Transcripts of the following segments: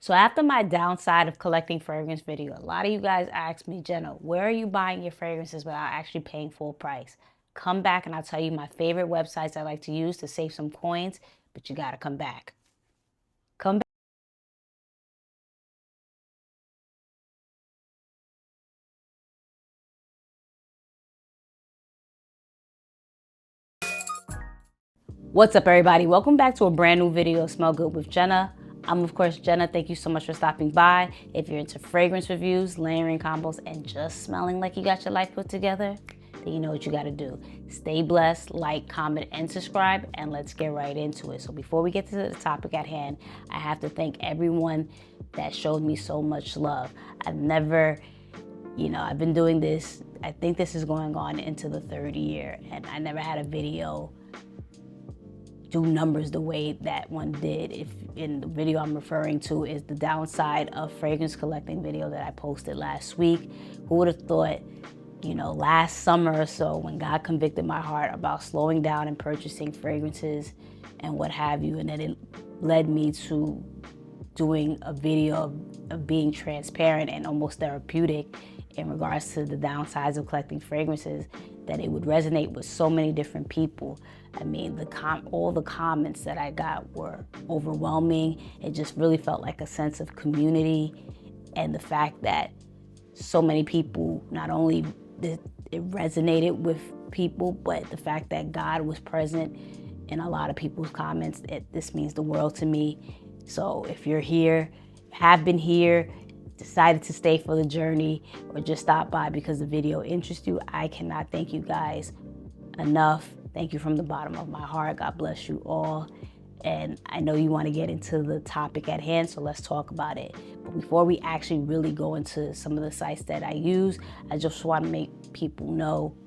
So after my downside of collecting fragrance video, a lot of you guys asked me, Jenna, where are you buying your fragrances without actually paying full price? Come back and I'll tell you my favorite websites I like to use to save some coins, but you gotta come back. Come back. What's up, everybody? Welcome back to a brand new video of Smell Good with Jenna. I'm, of course, Jenna. Thank you so much for stopping by. If you're into fragrance reviews, layering combos, and just smelling like you got your life put together, then you know what you got to do. Stay blessed, like, comment, and subscribe, and let's get right into it. So before we get to the topic at hand, I have to thank everyone that showed me so much love. I've been doing this, I think this is going on into the third year, and I never had a video do numbers the way that one did. If in the video I'm referring to is the downside of fragrance collecting video that I posted last week. Who would have thought, last summer or so, when God convicted my heart about slowing down and purchasing fragrances and what have you, and then it led me to doing a video of being transparent and almost therapeutic in regards to the downsides of collecting fragrances, that it would resonate with so many different people. I mean, all the comments that I got were overwhelming. It just really felt like a sense of community, and the fact that so many people, not only it resonated with people, but the fact that God was present in a lot of people's comments, this means the world to me. So if you're here, have been here, decided to stay for the journey, or just stop by because the video interests you, I cannot thank you guys enough. Thank you from the bottom of my heart. God bless you all. And I know you want to get into the topic at hand, so let's talk about it. But before we actually really go into some of the sites that I use, I just want to make people know,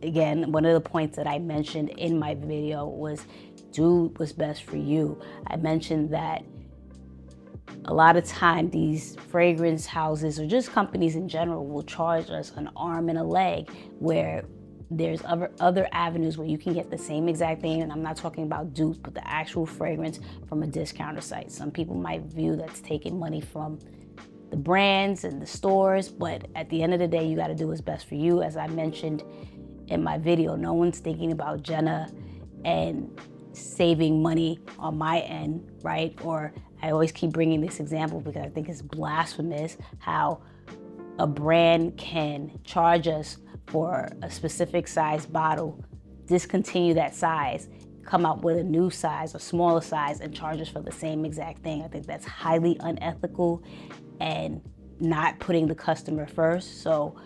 again, one of the points that I mentioned in my video was do what's best for you. I mentioned that a lot of time these fragrance houses, or just companies in general, will charge us an arm and a leg, where there's other avenues where you can get the same exact thing. And I'm not talking about dupes, but the actual fragrance from a discounter site. Some people might view that's taking money from the brands and the stores, but at the end of the day, you got to do what's best for you. As I mentioned in my video, no one's thinking about Jenna and saving money on my end, right? Or I always keep bringing this example because I think it's blasphemous how a brand can charge us for a specific size bottle, discontinue that size, come out with a new size, a smaller size, and charge us for the same exact thing. I think that's highly unethical and not putting the customer first. So,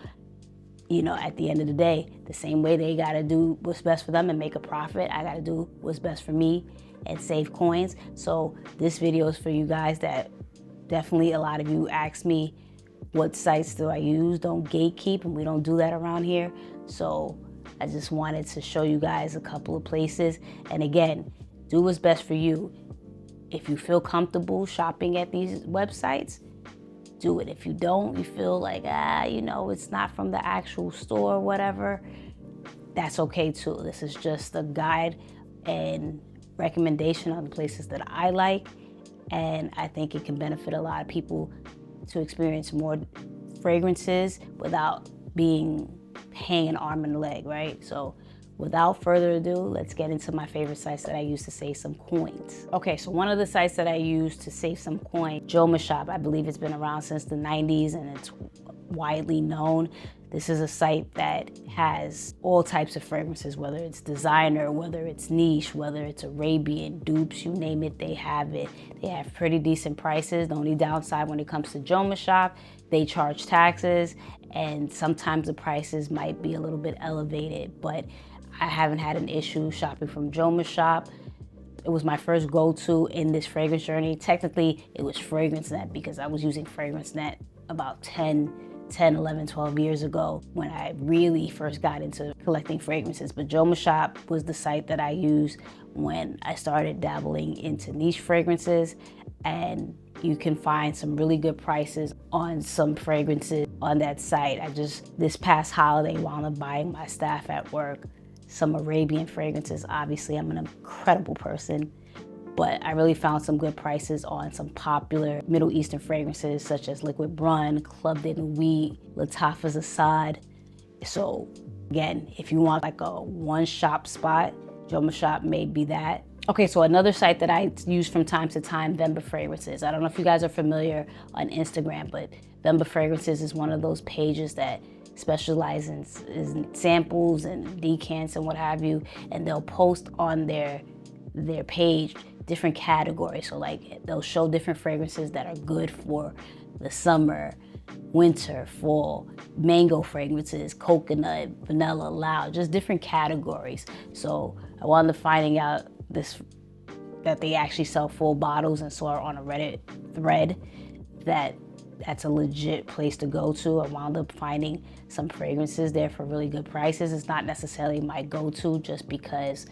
at the end of the day, the same way they gotta do what's best for them and make a profit, I gotta do what's best for me and save coins. So this video is for you guys that definitely, a lot of you ask me, what sites do I use? Don't gatekeep, and we don't do that around here. So I just wanted to show you guys a couple of places. And again, do what's best for you. If you feel comfortable shopping at these websites, do it. If you don't, you feel like, it's not from the actual store or whatever, that's okay too. This is just a guide and recommendation on the places that I like, and I think it can benefit a lot of people to experience more fragrances without paying an arm and a leg, right? So without further ado, let's get into my favorite sites that I use to save some coins. Okay, so one of the sites that I use to save some coins, Jomashop. I believe it's been around since the 90s and it's widely known. This is a site that has all types of fragrances, whether it's designer, whether it's niche, whether it's Arabian, dupes, you name it, they have it. They have pretty decent prices. The only downside when it comes to Jomashop, they charge taxes, and sometimes the prices might be a little bit elevated, but I haven't had an issue shopping from Jomashop. It was my first go-to in this fragrance journey. Technically, it was FragranceNet because I was using FragranceNet about 11, 12 years ago when I really first got into collecting fragrances. But Jomashop was the site that I used when I started dabbling into niche fragrances, and you can find some really good prices on some fragrances on that site. This past holiday, wound up buying my staff at work some Arabian fragrances. Obviously, I'm an incredible person but I really found some good prices on some popular Middle Eastern fragrances such as Liquid Brun, Club de Nuit, Lattafa's Assad. So again, if you want like a one-shop spot, Jomashop may be that. Okay, so another site that I use from time to time, Venba Fragrances. I don't know if you guys are familiar on Instagram, but Venba Fragrances is one of those pages that specializes in samples and decants and what have you, and they'll post on their page different categories. So like they'll show different fragrances that are good for the summer, winter, fall, mango fragrances, coconut, vanilla, loud, just different categories. So I wound up finding out that they actually sell full bottles, and saw on a Reddit thread that's a legit place to go to. I wound up finding some fragrances there for really good prices. It's not necessarily my go-to just because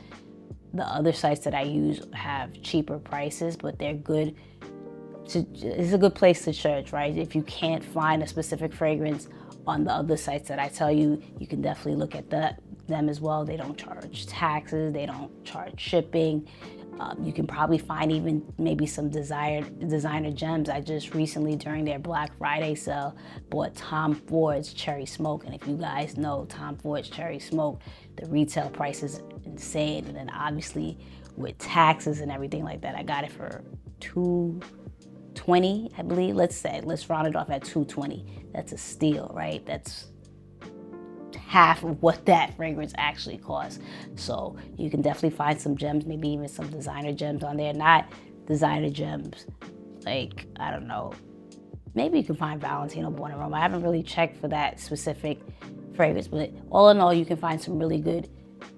the other sites that I use have cheaper prices, but they're good. It's a good place to search, right? If you can't find a specific fragrance on the other sites that I tell you, you can definitely look at them as well. They don't charge taxes, they don't charge shipping. You can probably find even maybe some designer gems. I just recently, during their Black Friday sale, bought Tom Ford's Cherry Smoke. And if you guys know Tom Ford's Cherry Smoke, the retail price is insane. And then obviously with taxes and everything like that, I got it for $220, I believe. Let's round it off at $220. That's a steal, right? That's half of what that fragrance actually costs. So you can definitely find some gems, maybe even some designer gems on there. Not designer gems like, I don't know, maybe you can find Valentino Buonarroma. I haven't really checked for that specific fragrance, but all in all, you can find some really good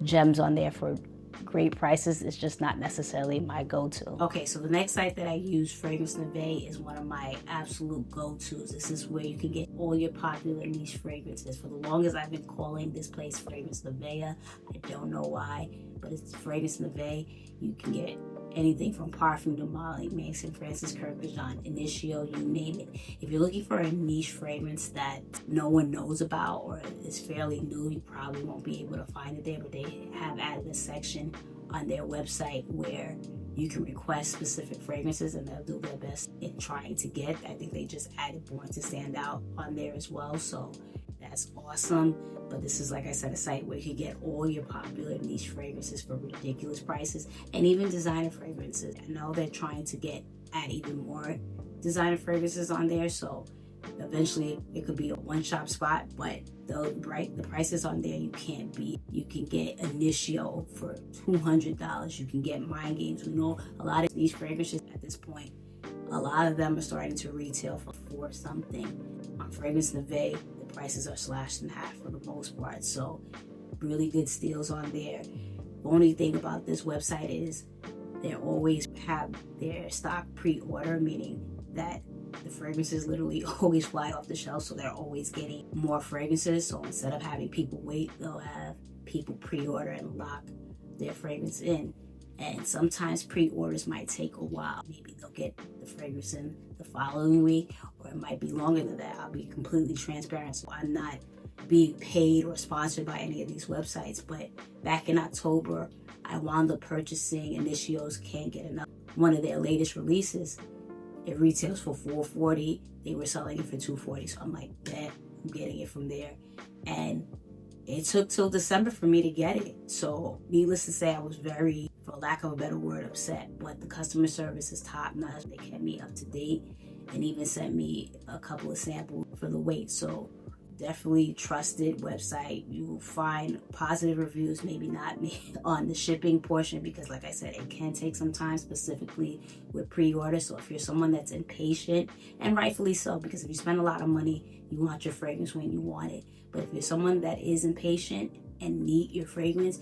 gems on there for great prices. It's just not necessarily my go-to. Okay, so the next site that I use, Fragrance Neveah, is one of my absolute go-tos. This is where you can get all your popular niche fragrances. For the longest, I've been calling this place Fragrance Neveah. I don't know why, but it's Fragrance Neveah. You can get anything from Parfum de Mali, Mason Francis Kurkdjian, Initio, you name it. If you're looking for a niche fragrance that no one knows about or is fairly new, you probably won't be able to find it there, but they have added a section on their website where you can request specific fragrances and they'll do their best in trying to get. I think they just added Born to Stand Out on there as well, so that's awesome. But this is, like I said, a site where you can get all your popular niche fragrances for ridiculous prices, and even designer fragrances. I know they're trying to add even more designer fragrances on there, so eventually it could be a one-shop spot, but the prices on there you can't beat. You can get Initio for $200. You can get Mind Games. We know a lot of these fragrances at this point, a lot of them are starting to retail for something. On Fragrance Neveah, the prices are slashed in half for the most part, so really good steals on there. The only thing about this website is they always have their stock pre-order, meaning that the fragrances literally always fly off the shelf, so they're always getting more fragrances. So instead of having people wait, they'll have people pre-order and lock their fragrance in. And sometimes pre-orders might take a while. Maybe they'll get the fragrance in the following week, or it might be longer than that. I'll be completely transparent, so I'm not being paid or sponsored by any of these websites. But back in October, I wound up purchasing Initio's Can't Get Enough, one of their latest releases. It retails for $440. They were selling it for $240. So I'm like, bet, I'm getting it from there. And it took till December for me to get it. So needless to say, I was very, for lack of a better word, upset. But the customer service is top notch. They kept me up to date and even sent me a couple of samples for the wait. So definitely trusted website. You will find positive reviews, maybe not on the shipping portion, because like I said, it can take some time, specifically with pre-order. So if you're someone that's impatient, and rightfully so, because if you spend a lot of money, you want your fragrance when you want it. But if you're someone that is impatient and need your fragrance,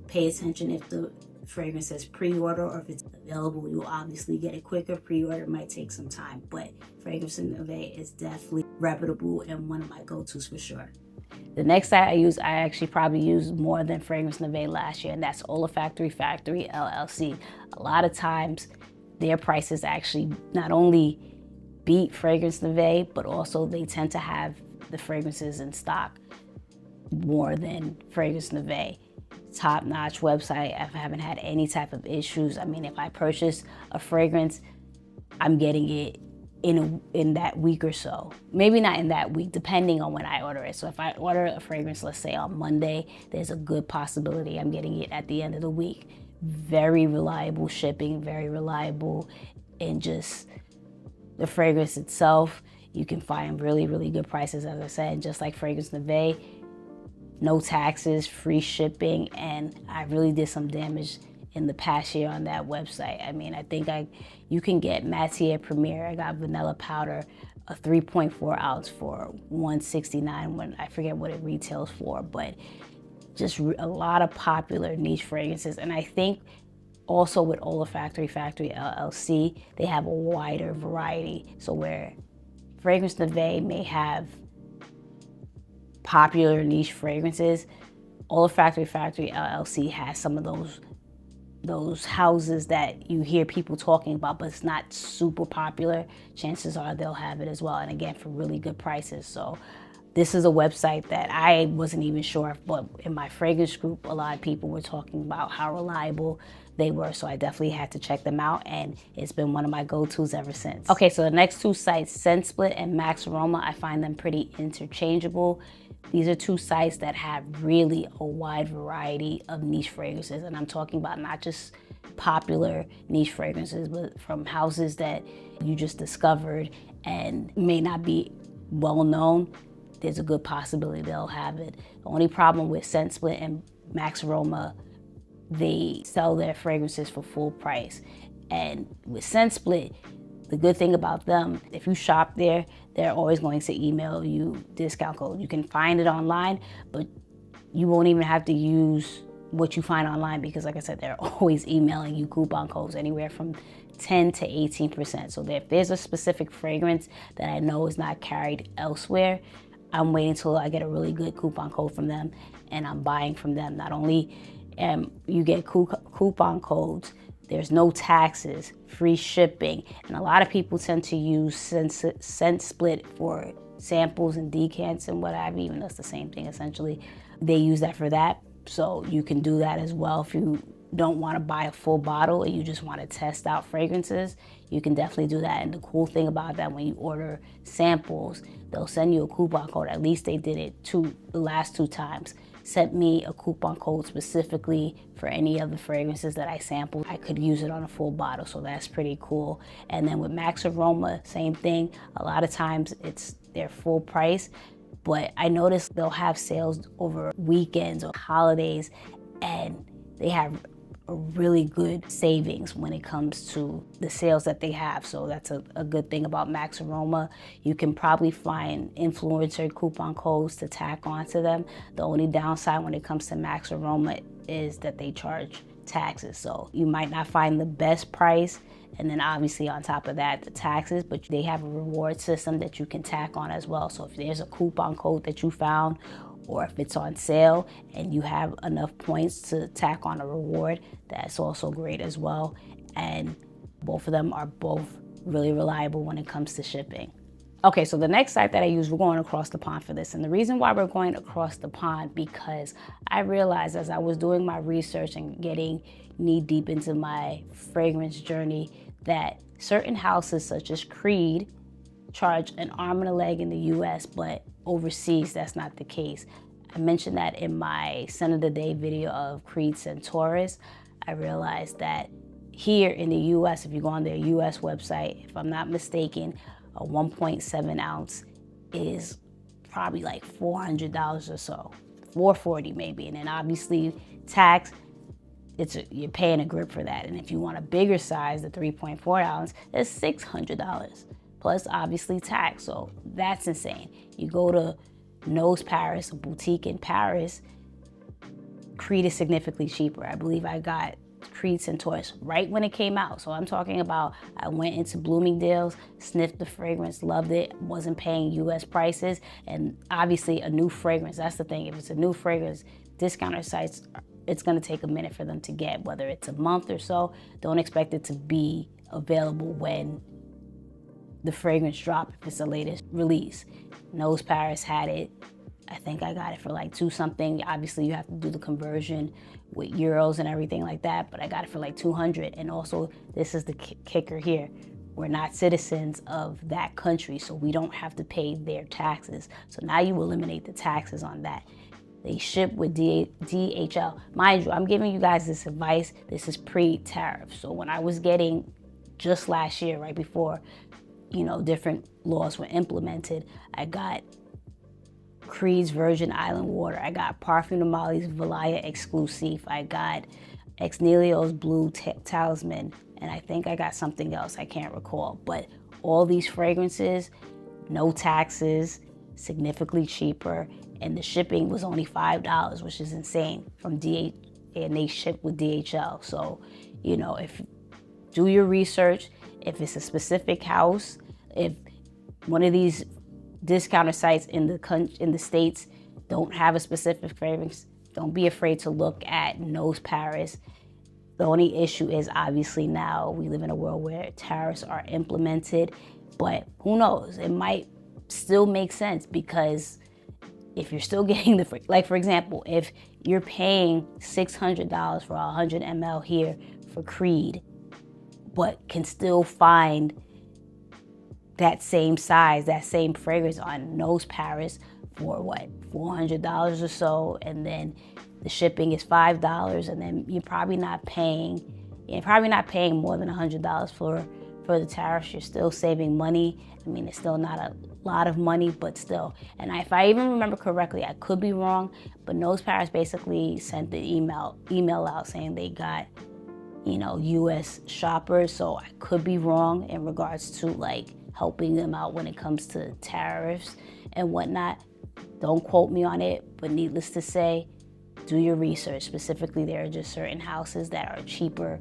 pay attention if the fragrance says pre-order, or if it's available, you'll obviously get it quicker. Pre-order might take some time, but Fragrance Neveah is definitely reputable and one of my go-tos for sure. The next site I actually probably used more than Fragrance Neveah last year, and that's Olfactory Factory LLC. A lot of times their prices actually not only beat Fragrance Neveah, but also they tend to have the fragrances in stock more than Fragrance Neveah. top-notch website. I haven't had any type of issues. I mean, if I purchase a fragrance, I'm getting it in that week or so. Maybe not in that week, depending on when I order it. So if I order a fragrance, let's say on Monday, there's a good possibility I'm getting it at the end of the week. Very reliable shipping, very reliable in just the fragrance itself. You can find really, really good prices, as I said, just like fragrance Neveah. No taxes, free shipping, and I really did some damage in the past year on that website. I mean, I think you can get Matiere Premier. I got vanilla powder, a 3.4 ounce for $169 when I forget what it retails for, but just a lot of popular niche fragrances. And I think also with Olfactory Factory LLC, they have a wider variety. So where Fragrance Neveah may have popular niche fragrances, Olfactory Factory LLC has some of those houses that you hear people talking about, but it's not super popular. Chances are they'll have it as well, and again, for really good prices. So this is a website that I wasn't even sure of, but in my fragrance group, a lot of people were talking about how reliable they were, so I definitely had to check them out, and it's been one of my go-tos ever since. Okay, so the next two sites, ScentSplit and Maxaroma, I find them pretty interchangeable. These are two sites that have really a wide variety of niche fragrances, and I'm talking about not just popular niche fragrances, but from houses that you just discovered and may not be well known. There's a good possibility they'll have it. The only problem with ScentSplit and Maxaroma, they sell their fragrances for full price. And with ScentSplit, the good thing about them, if you shop there, they're always going to email you discount code. You can find it online, but you won't even have to use what you find online because, like I said, they're always emailing you coupon codes anywhere from 10 to 18%. So if there's a specific fragrance that I know is not carried elsewhere, I'm waiting till I get a really good coupon code from them, and I'm buying from them. Not only you get coupon codes, there's no taxes, free shipping, and a lot of people tend to use ScentSplit for samples and decants and what have you, even that's the same thing essentially. They use that for that, so you can do that as well. If you don't want to buy a full bottle and you just want to test out fragrances, you can definitely do that. And the cool thing about that, when you order samples, they'll send you a coupon code. At least they did it the last two times. Sent me a coupon code specifically for any of the fragrances that I sampled. I could use it on a full bottle, so that's pretty cool. And then with Maxaroma, same thing. A lot of times it's their full price, but I noticed they'll have sales over weekends or holidays, and they have a really good savings when it comes to the sales that they have. So that's a good thing about Maxaroma. You can probably find influencer coupon codes to tack onto them. The only downside when it comes to Maxaroma is that they charge taxes. So you might not find the best price, and then obviously on top of that, the taxes, but they have a reward system that you can tack on as well. So if there's a coupon code that you found, or if it's on sale and you have enough points to tack on a reward, that's also great as well. And both of them are both really reliable when it comes to shipping. Okay, so the next site that I use, we're going across the pond for this. And the reason why we're going across the pond, because I realized as I was doing my research and getting knee deep into my fragrance journey, that certain houses such as Creed charge an arm and a leg in the US, but overseas, that's not the case. I mentioned that in my Scent of the Day video of Creed Centaurus. I realized that here in the US, if you go on their US website, if I'm not mistaken, a 1.7 ounce is probably like $400 or so, $440 maybe. And then obviously tax, you're paying a grip for that. And if you want a bigger size, the 3.4 ounce, it's $600. Plus obviously tax, so that's insane. You go to Nose Paris, a boutique in Paris, Creed is significantly cheaper. I believe I got Creed Centaurus right when it came out. So I'm talking about, I went into Bloomingdale's, sniffed the fragrance, loved it, wasn't paying US prices, and obviously a new fragrance, that's the thing, if it's a new fragrance, discounter sites, it's gonna take a minute for them to get, whether it's a month or so. Don't expect it to be available when the fragrance drop if it's the latest release. Nose Paris had it I think I got it for like 2 something. Obviously you have to do the conversion with euros and everything like that, but I got it for like 200. And also this is the kicker here. We're not citizens of that country, so we don't have to pay their taxes. So now you eliminate the taxes on that. They ship with DHL. Mind you, I'm giving you guys this advice. This is pre-tariff. So when I was getting, just last year, right before, different laws were implemented, I got Creed's Virgin Island Water. I got Parfum de Mali's Valaya Exclusive. I got Exnelio's Blue Talisman. And I think I got something else. I can't recall. But all these fragrances, no taxes, significantly cheaper. And the shipping was only $5, which is insane, from and they ship with DHL. So, if do your research, if it's a specific house, if one of these discounter sites in the States don't have a specific fragrance, don't be afraid to look at Nose Paris. The only issue is obviously now we live in a world where tariffs are implemented, but who knows? It might still make sense, because if you're still getting like for example, if you're paying $600 for 100 ml here for Creed, but can still find that same size, that same fragrance on Nose Paris for what, $400 or so, and then the shipping is $5, and then you're probably not paying more than $100 for the tariffs. You're still saving money. I mean, it's still not a lot of money, but still. And if I even remember correctly, I could be wrong, but Nose Paris basically sent the email out saying they got, U.S. shoppers. So I could be wrong in regards to like helping them out when it comes to tariffs and whatnot. Don't quote me on it, but needless to say, do your research. Specifically, there are just certain houses that are cheaper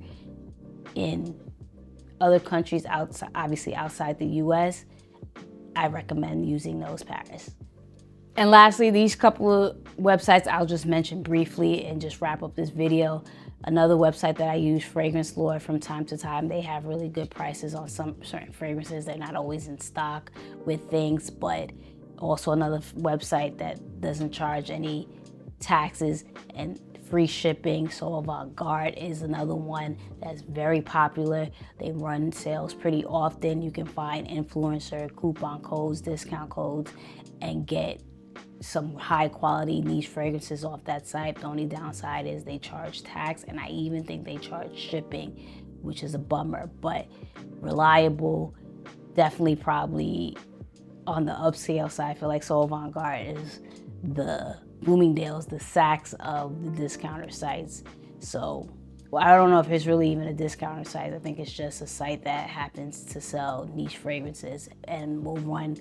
in other countries outside the U.S. I recommend using Nose Paris. And lastly, these couple of websites I'll just mention briefly and just wrap up this video. Another website that I use, Fragrance Lore, from time to time. They have really good prices on some certain fragrances. They're not always in stock with things, but also another website that doesn't charge any taxes and free shipping. So Avant Garde is another one that's very popular. They run sales pretty often. You can find influencer coupon codes, discount codes, and get some high quality niche fragrances off that site. The only downside is they charge tax, and I even think they charge shipping, which is a bummer, but reliable. Definitely probably on the upscale side. I feel like so Avant Garde is the Bloomingdale's, the Saks of the discounter sites. So I don't know if it's really even a discounter site. I think it's just a site that happens to sell niche fragrances and will run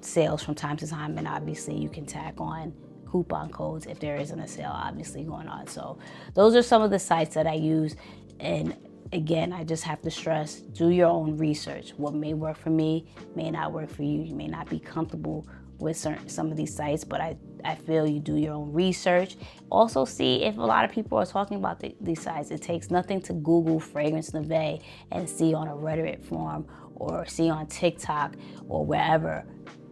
sales from time to time. And obviously you can tack on coupon codes if there isn't a sale obviously going on. So those are some of the sites that I use. And again, I just have to stress, do your own research. What may work for me may not work for you. You may not be comfortable with some of these sites, but I feel you do your own research. Also see if a lot of people are talking about these sites. It takes nothing to Google fragrance Neveah and see on a Reddit forum or see on TikTok or wherever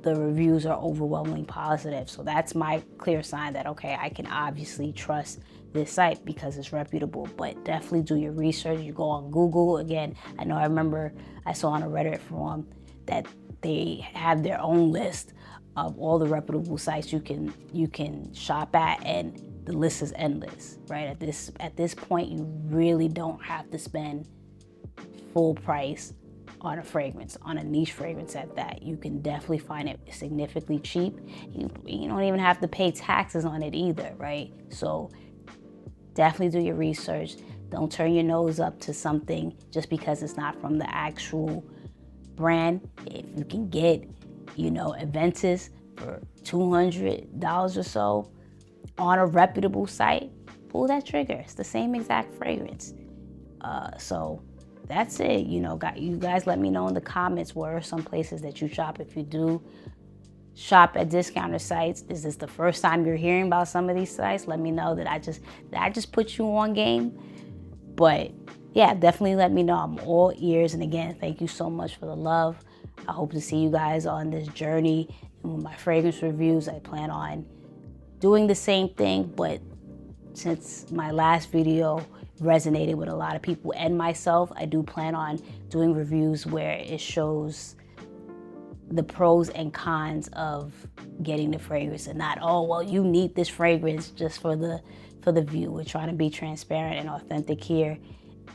the reviews are overwhelmingly positive. So that's my clear sign that, okay, I can obviously trust this site because it's reputable. But definitely do your research. You go on Google. Again, I remember I saw on a Reddit forum that they have their own list of all the reputable sites you can shop at, and the list is endless, right? At this point, you really don't have to spend full price on a fragrance, on a niche fragrance at that. You can definitely find it significantly cheap. You don't even have to pay taxes on it either, right? So definitely do your research. Don't turn your nose up to something just because it's not from the actual brand. If you can get Aventus for $200 or so on a reputable site, pull that trigger. It's the same exact fragrance. So that's it. You guys let me know in the comments where are some places that you shop. If you do shop at discounter sites, is this the first time you're hearing about some of these sites? Let me know that I just put you on game. But yeah, definitely let me know. I'm all ears. And again, thank you so much for the love. I hope to see you guys on this journey. And with my fragrance reviews, I plan on doing the same thing, but since my last video resonated with a lot of people and myself, I do plan on doing reviews where it shows the pros and cons of getting the fragrance, and not, oh, well, you need this fragrance just for the view. We're trying to be transparent and authentic here,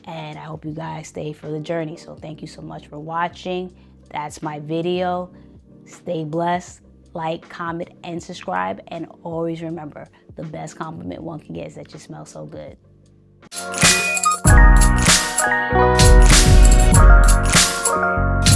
and I hope you guys stay for the journey. So thank you so much for watching. That's my video. Stay blessed. Like, comment, and subscribe. And always remember, the best compliment one can get is that you smell so good.